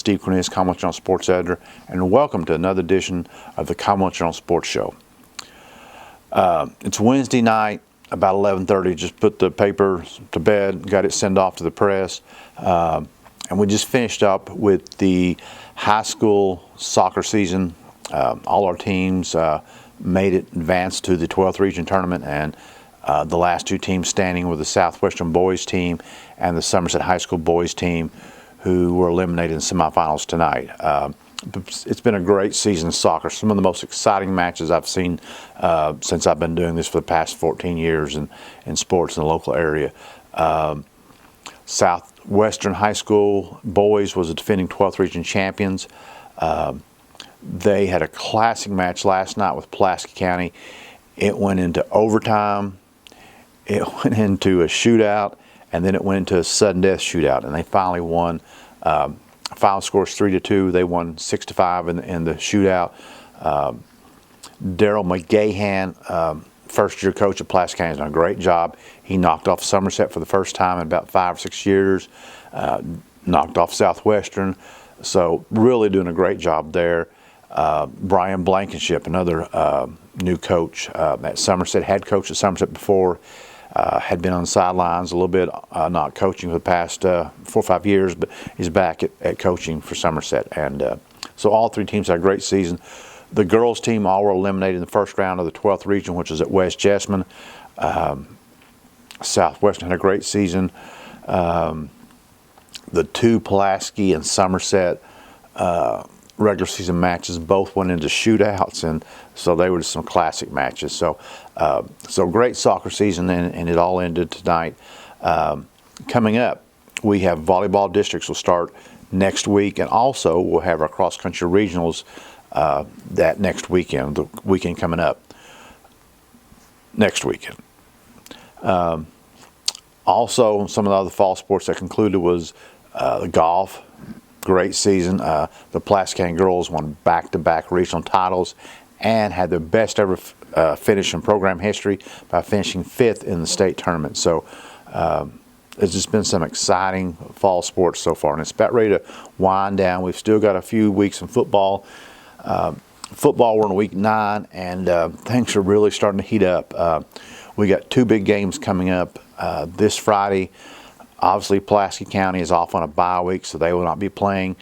Steve Cornelius, Commonwealth Journal Sports Editor, and welcome to another edition of the Commonwealth Journal Sports Show. It's Wednesday night, about 11:30. Just put the paper to bed, got it sent off to the press, and we just finished up with the high school soccer season. All our teams made it advance to the 12th region tournament, and the last two teams standing were the Southwestern boys team and the Somerset High School boys team, who were eliminated in semifinals tonight. It's been a great season of soccer. Some of the most exciting matches I've seen since I've been doing this for the past 14 years in sports in the local area. Southwestern High School boys was the defending 12th region champions. They had a classic match last night with Pulaski County. It went into overtime, it went into a shootout, and then it went into a sudden death shootout, and they finally won. Final score is 3-2. They won 6-5 in the shootout. Daryl McGahan, first-year coach at Pulaski County, has done a great job. He knocked off Somerset for the first time in about 5 or 6 years. Knocked off Southwestern. So really doing a great job there. Brian Blankenship, another new coach at Somerset, had coached at Somerset before. Had been on the sidelines a little bit, not coaching for the past 4 or 5 years, but he's back at coaching for Somerset. And so all three teams had a great season. The girls team all were eliminated in the first round of the 12th region, which is at West Jessamine. Southwestern had a great season. The two Pulaski and Somerset regular season matches both went into shootouts, and so they were just some classic matches. So great soccer season, and it all ended tonight. Coming up, we have volleyball districts will start next week, and also we'll have our cross-country regionals that next weekend, the weekend coming up next weekend. Also, some of the other fall sports that concluded was the golf. Great season. The Pulaski County girls won back-to-back regional titles and had their best ever finish in program history by finishing 5th in the state tournament. So it's just been some exciting fall sports so far, and it's about ready to wind down. We've still got a few weeks in football. We're in week 9, and things are really starting to heat up. We got 2 big games coming up this Friday. Obviously, Pulaski County is off on a bye week, so they will not be playing.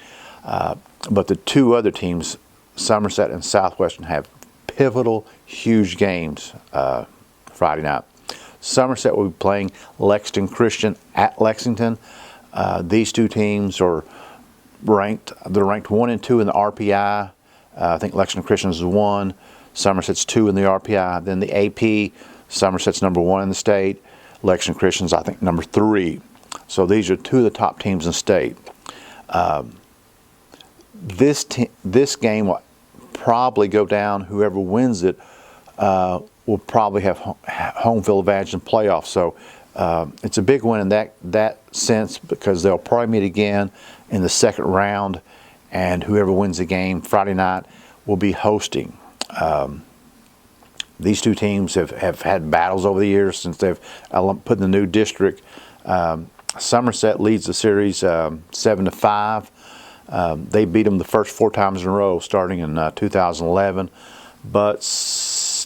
But the 2 other teams, Somerset and Southwestern, have pivotal, huge games Friday night. Somerset will be playing Lexington Christian at Lexington. These 2 teams are ranked. They're ranked 1 and 2 in the RPI. I think Lexington Christian is 1. Somerset's 2 in the RPI. Then the AP, Somerset's number 1 in the state. Lexington Christian's, I think, number 3. So these are 2 of the top teams in the state. This game will probably go down. Whoever wins it will probably have home field advantage in playoffs. So it's a big win in that sense, because they'll probably meet again in the second round, and whoever wins the game Friday night will be hosting. These 2 teams have had battles over the years since they've put in the new district. Somerset leads the series 7-5. They beat them the first 4 times in a row, starting in 2011. But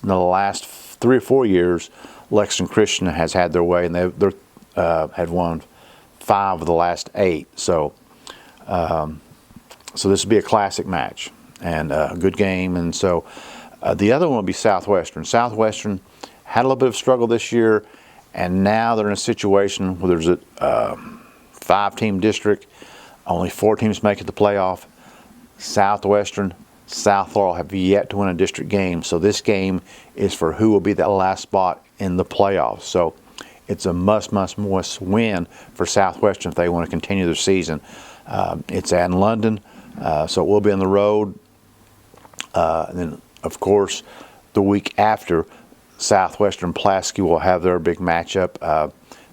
in the last 3 or 4 years, Lexington Christian has had their way, and they had won 5 of the last 8. So this will be a classic match and a good game. And so the other one will be Southwestern. Southwestern had a little bit of struggle this year, and now they're in a situation where there's a 5-team district. Only 4 teams make it to playoff. Southwestern, South Laurel have yet to win a district game. So this game is for who will be that last spot in the playoffs. So it's a must win for Southwestern if they want to continue their season. It's in London, so it will be on the road. And then, of course, the week after, Southwestern Pulaski will have their big matchup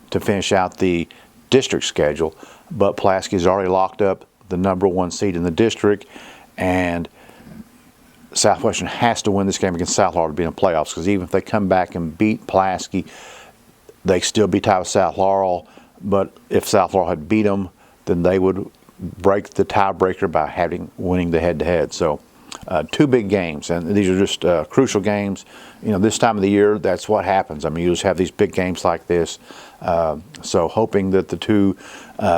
to finish out the district schedule. But Pulaski has already locked up the number 1 seed in the district, and Southwestern has to win this game against South Laurel to be in the playoffs, because even if they come back and beat Pulaski, they still be tied with South Laurel. But if South Laurel had beat them, then they would break the tiebreaker by winning the head-to-head. So 2 big games, and these are just crucial games. This time of the year, that's what happens. I mean, you just have these big games like this. So hoping that the 2,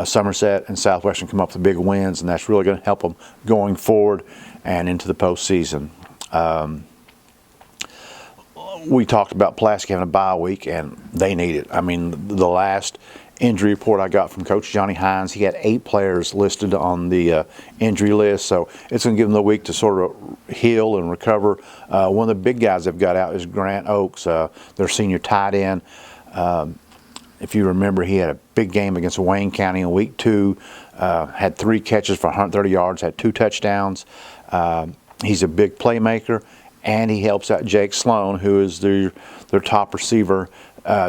Somerset and Southwestern, come up with big wins, and that's really going to help them going forward and into the postseason. We talked about Pulaski having a bye week, and they need it. I mean, the last injury report I got from Coach Johnny Hines, he had 8 players listed on the injury list, so it's going to give them the week to sort of heal and recover. One of the big guys they've got out is Grant Oaks, their senior tight end. If you remember, he had a big game against Wayne County in week 2, had 3 catches for 130 yards, had 2 touchdowns. He's a big playmaker, and he helps out Jake Sloan, who is their top receiver,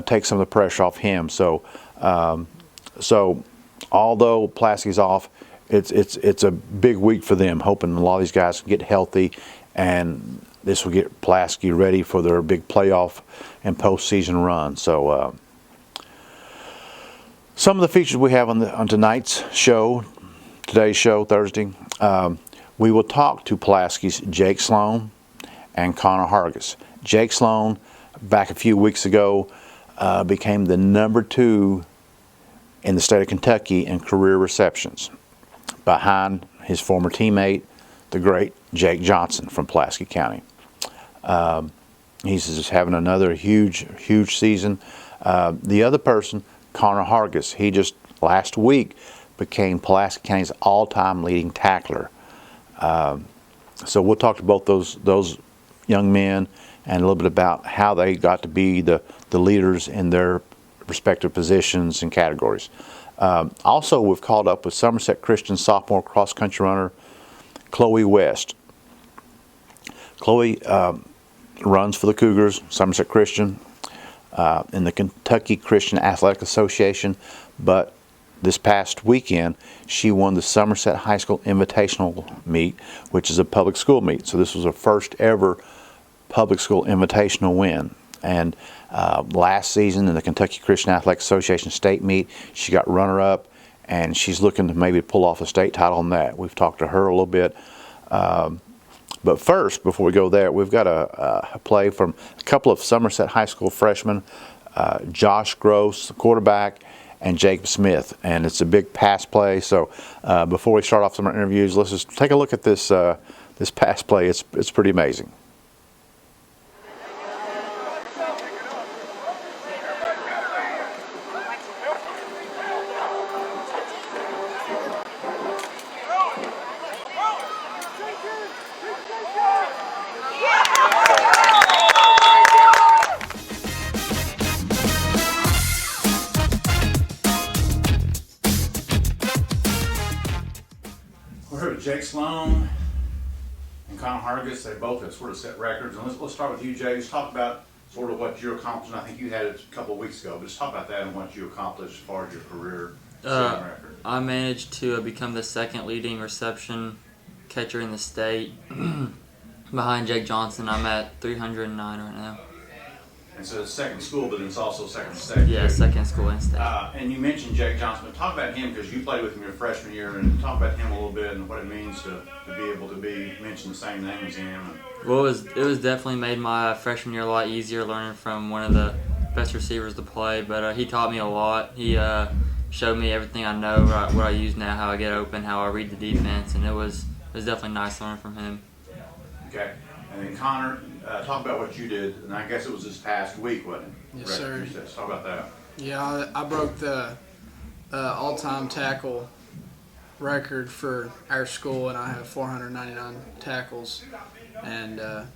take some of the pressure off him. So although Pulaski's off, it's a big week for them, hoping a lot of these guys can get healthy, and this will get Pulaski ready for their big playoff and postseason run. So some of the features we have on today's show, Thursday, we will talk to Pulaski's Jake Sloan and Connor Hargis. Jake Sloan, back a few weeks ago, became the number 2 in the state of Kentucky in career receptions, behind his former teammate, the great Jake Johnson from Pulaski County. He's just having another huge season. The other person, Connor Hargis, he just last week became Pulaski County's all-time leading tackler. So we'll talk to both those young men and a little bit about how they got to be the leaders in their respective positions and categories. Also, we've called up with Somerset Christian sophomore cross-country runner Chloe West. Chloe runs for the Cougars, Somerset Christian, in the Kentucky Christian Athletic Association, but this past weekend, she won the Somerset High School Invitational Meet, which is a public school meet. So this was her first ever public school invitational win. And last season in the Kentucky Christian Athletic Association state meet, she got runner-up, and she's looking to maybe pull off a state title on that. We've talked to her a little bit. But first, before we go there, we've got a play from a couple of Somerset High School freshmen, Josh Gross, the quarterback, and Jacob Smith, and it's a big pass play. So before we start off some of our interviews, let's just take a look at this this pass play. It's pretty amazing. Jake Sloan and Connor Hargis, they both have sort of set records. And let's start with you, Jay. Just talk about sort of what you accomplished. I think you had it a couple of weeks ago, but just talk about that and what you accomplished as far as your career setting record. I managed to become the 2nd leading reception catcher in the state behind Jake Johnson. I'm at 309 right now. And so it's second school, but it's also second state. Yeah, second school and state. And you mentioned Jake Johnson, but talk about him because you played with him your freshman year, and talk about him a little bit and what it means to be able to mention the same name as him. Well, it was definitely made my freshman year a lot easier, learning from one of the best receivers to play. But he taught me a lot. He showed me everything I know, what I use now, how I get open, how I read the defense, and it was definitely nice learning from him. Okay. And then Connor, talk about what you did, and I guess it was this past week, wasn't it? Yes, sir. Talk about that. Yeah, I broke the all-time tackle record for our school, and I have 499 tackles, and it's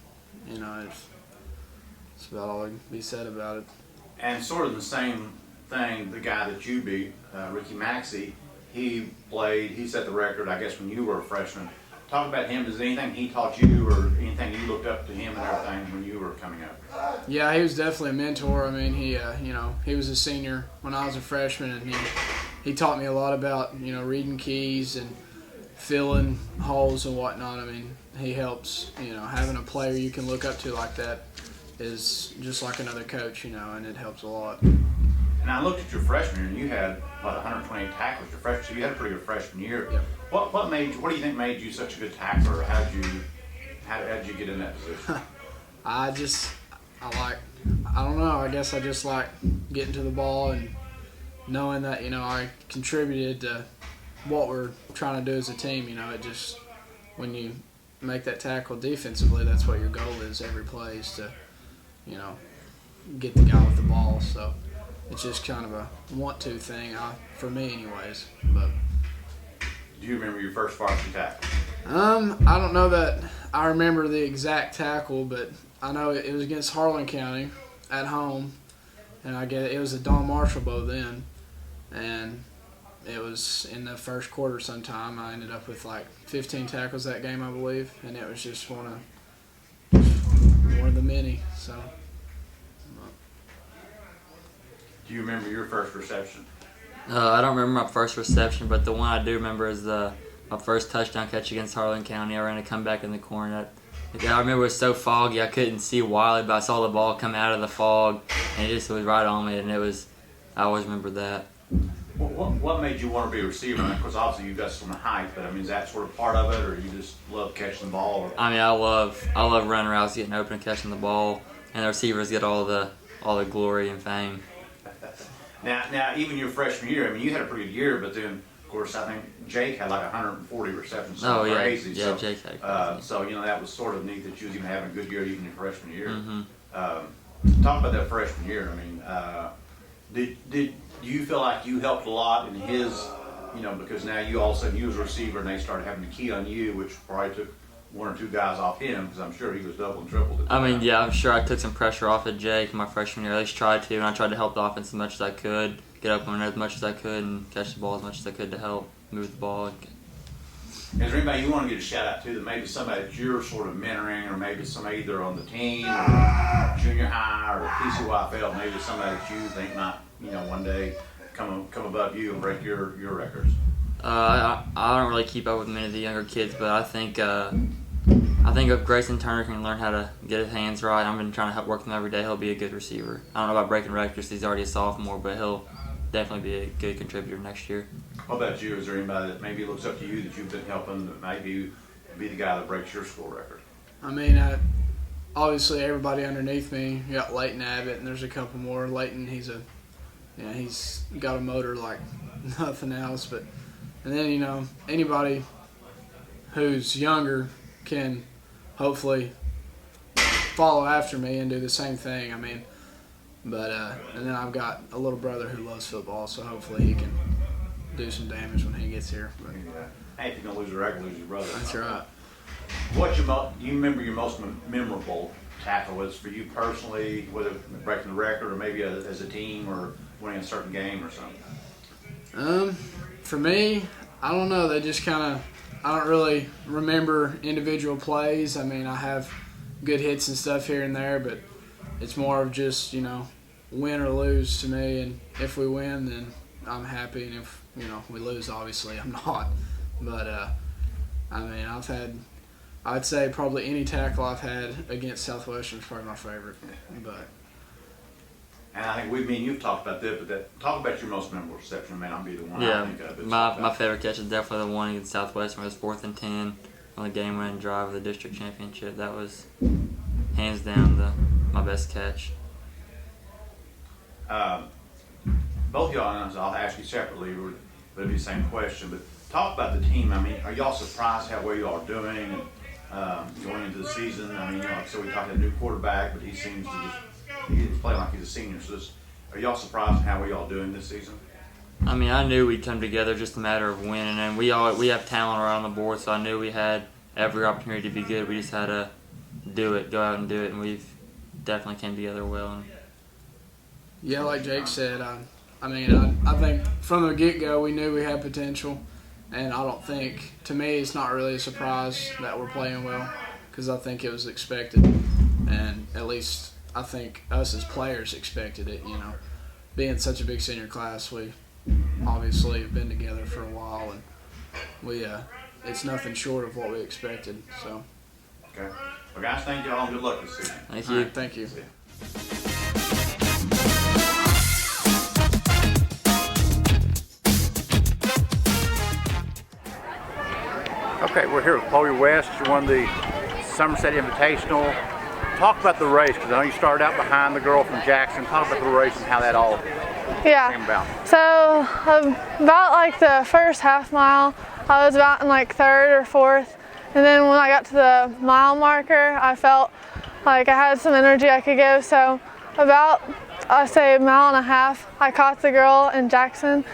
about all that can be said about it. And sort of the same thing, the guy that you beat, Ricky Maxey, he set the record, I guess, when you were a freshman. Talk about him. Is there anything he taught you or anything you looked up to him and everything when you were coming up? Yeah, he was definitely a mentor. I mean, he was a senior when I was a freshman, and he taught me a lot about, reading keys and filling holes and whatnot. I mean, he helps, having a player you can look up to like that is just like another coach, and it helps a lot. And I looked at your freshman year, and you had what 128 tackles your freshman. So you had a pretty good freshman year. Yep. What do you think made you such a good tackler? How did you get in that position? I don't know. I guess I just like getting to the ball and knowing that, I contributed to what we're trying to do as a team. It just, when you make that tackle defensively, that's what your goal is every play, is to, get the guy with the ball. So it's just kind of a want-to thing, for me anyways. But Do you remember your first varsity tackle? I don't know that I remember the exact tackle, but I know it was against Harlan County at home, and I get it was a Don Marshall bow then, and it was in the first quarter sometime. I ended up with like 15 tackles that game, I believe, and it was just one of the many. So. Do you remember your first reception? I don't remember my first reception, but the one I do remember is my first touchdown catch against Harlan County. I ran a comeback in the corner. I remember it was so foggy I couldn't see Wiley, but I saw the ball come out of the fog, and it just was right on me, and I always remember that. What made you want to be a receiver? Of course, obviously you got some height, but is that sort of part of it, or you just love catching the ball? Or? I love running routes, getting open, and catching the ball, and the receivers get all the glory and fame. Now, even your freshman year, you had a pretty good year, but then, of course, I think Jake had like 140 receptions. Oh, yeah. Crazy. Yeah, so, Jake had crazy. So, that was sort of neat that you was even having a good year even your freshman year. Mm-hmm. Talk about that freshman year. Did you feel like you helped a lot in his, because now you all of a sudden you was a receiver and they started having to key on you, which probably took one or two guys off him, because I'm sure he was double and triple. Yeah, I'm sure I took some pressure off of Jake my freshman year. At least tried to, and I tried to help the offense as much as I could, get up on it as much as I could, and catch the ball as much as I could to help move the ball. Is there anybody you want to get a shout out to, that maybe somebody that you're sort of mentoring, or maybe somebody either on the team or junior high or PCYFL, maybe somebody that you think might, one day come above you and break your records? I don't really keep up with many of the younger kids, but I think if Grayson Turner can learn how to get his hands right, I've been trying to help work with him every day, he'll be a good receiver. I don't know about breaking records, he's already a sophomore, but he'll definitely be a good contributor next year. How about you? Is there anybody that maybe looks up to you that you've been helping that maybe be the guy that breaks your school record? Obviously everybody underneath me. You got Leighton Abbott, and there's a couple more. Leighton, he's got a motor like nothing else. And then anybody who's younger can hopefully follow after me and do the same thing. And then I've got a little brother who loves football, so hopefully he can do some damage when he gets here. But, hey, if you're gonna lose a record, lose your brother. that's right. You remember your most memorable tackle was for you personally, whether breaking the record or maybe as a team or winning a certain game or something? For me, I don't know. They just I don't really remember individual plays. I have good hits and stuff here and there, but it's more of just, win or lose to me. And if we win, then I'm happy. And if, we lose, obviously I'm not. But, I'd say probably any tackle I've had against Southwestern is probably my favorite. And I think me and you've talked about that, but talk about your most memorable reception, man. I'll be the one I Yeah, think of. my favorite catch is definitely the one against Southwestern. It was 4th and 10 on the game-winning drive of the district championship. That was hands down my best catch. Both of y'all, and I'll ask you separately, but it'll be the same question. But talk about the team. Are y'all surprised how well y'all are doing going into the season? So we talked about a new quarterback, but he seems to he's playing like he's a senior. So are y'all surprised at how we all doing this season? I knew we'd come together, just a matter of winning, and we have talent around the board, so I knew we had every opportunity to be good. We just had to go out and do it, and we've definitely came together well. Yeah, like Jake said, I think from the get-go we knew we had potential, and I don't think, to me, it's not really a surprise that we're playing well, because I think it was expected, and at least I think us as players expected it. Being such a big senior class, we obviously have been together for a while, and it's nothing short of what we expected. So. Okay. Well, guys, thank y'all, and good luck this season. Thank you. All right, thank you. Okay, we're here with Chloe West. You won the Somerset Invitational. Talk about the race, because I know you started out behind the girl from Jackson. Talk about the race and how that all came about. So about like the first half mile, I was about in like third or fourth. And then when I got to the mile marker, I felt like I had some energy I could give. So about, I say, a mile and a half, I caught the girl in Jackson,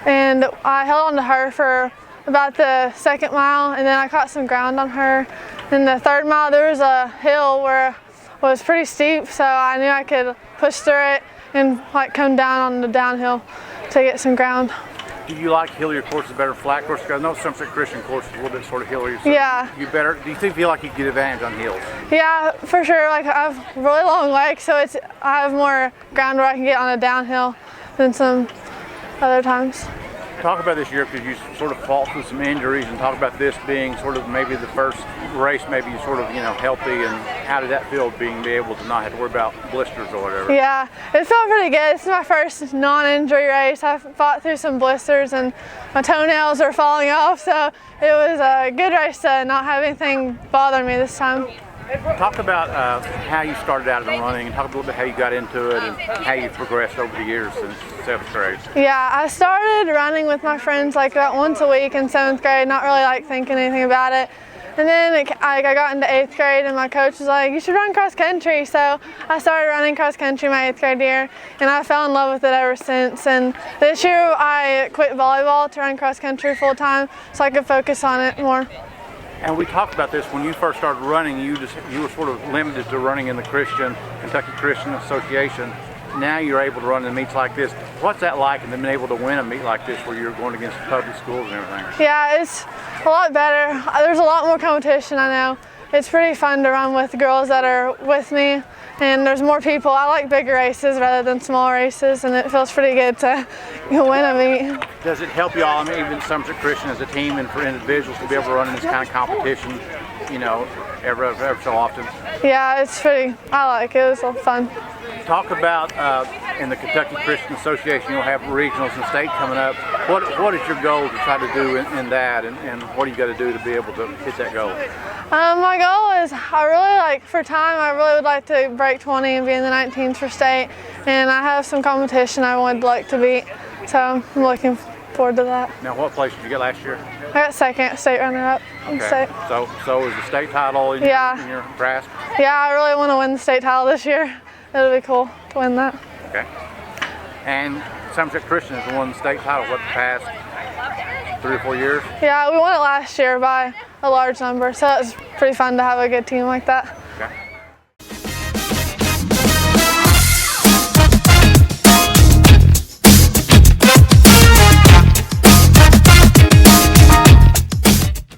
and I held on to her for about the second mile, and then I caught some ground on her. In the third mile, there was a hill where it was pretty steep, so I knew I could push through it and like come down on the downhill to get some ground. Do you like hillier courses better than flat courses? Because I know Somerset Christian course is a little bit sort of hillier. So Yeah. Do you feel like you get advantage on hills? Yeah, for sure. Like I have really long legs, so I have more ground where I can get on a downhill than some other times. Talk about this year, because you sort of fought through some injuries, and talk about this being sort of maybe the first race, maybe you sort of, healthy, and how did that feel, be able to not have to worry about blisters or whatever? Yeah, it felt pretty good. This is my first non-injury race. I fought through some blisters and my toenails are falling off, so it was a good race to not have anything bother me this time. Talk about how you started out in running, and talk a little bit how you got into it and how you progressed over the years since 7th grade. Yeah, I started running with my friends like about once a week in 7th grade, not really like thinking anything about it. And then I got into 8th grade, and my coach was like, you should run cross country. So I started running cross country my 8th grade year, and I fell in love with it ever since. And this year I quit volleyball to run cross country full time so I could focus on it more. And we talked about this when you first started running. You were sort of limited to running in the Kentucky Christian Association. Now you're able to run in meets like this. What's that like, and then being able to win a meet like this where you're going against public schools and everything? Yeah, it's a lot better. There's a lot more competition, I know. It's pretty fun to run with girls that are with me, and there's more people. I like bigger races rather than small races, and it feels pretty good to win a meet. Does it help you all, even Somerset Christian as a team and for individuals to be able to run in this kind of competition, every so often? Yeah, it's pretty, I like it. It was a lot of fun. Talk about in the Kentucky Christian Association, you'll have regionals and state coming up. What is your goal to try to do in that, and what do you got to do to be able to hit that goal? My goal is, for time, I really would like to break 20 and be in the 19s for state, and I have some competition I would like to beat, so I'm looking forward to that. Now, what place did you get last year? I got second, state runner-up in state. So is the state title in your grasp? Yeah, I really want to win the state title this year. It'll be cool to win that. Okay. And Somerset Christian has won the state title, the past 3 or 4 years? Yeah, we won it last year by a large number, so it was pretty fun to have a good team like that. Okay.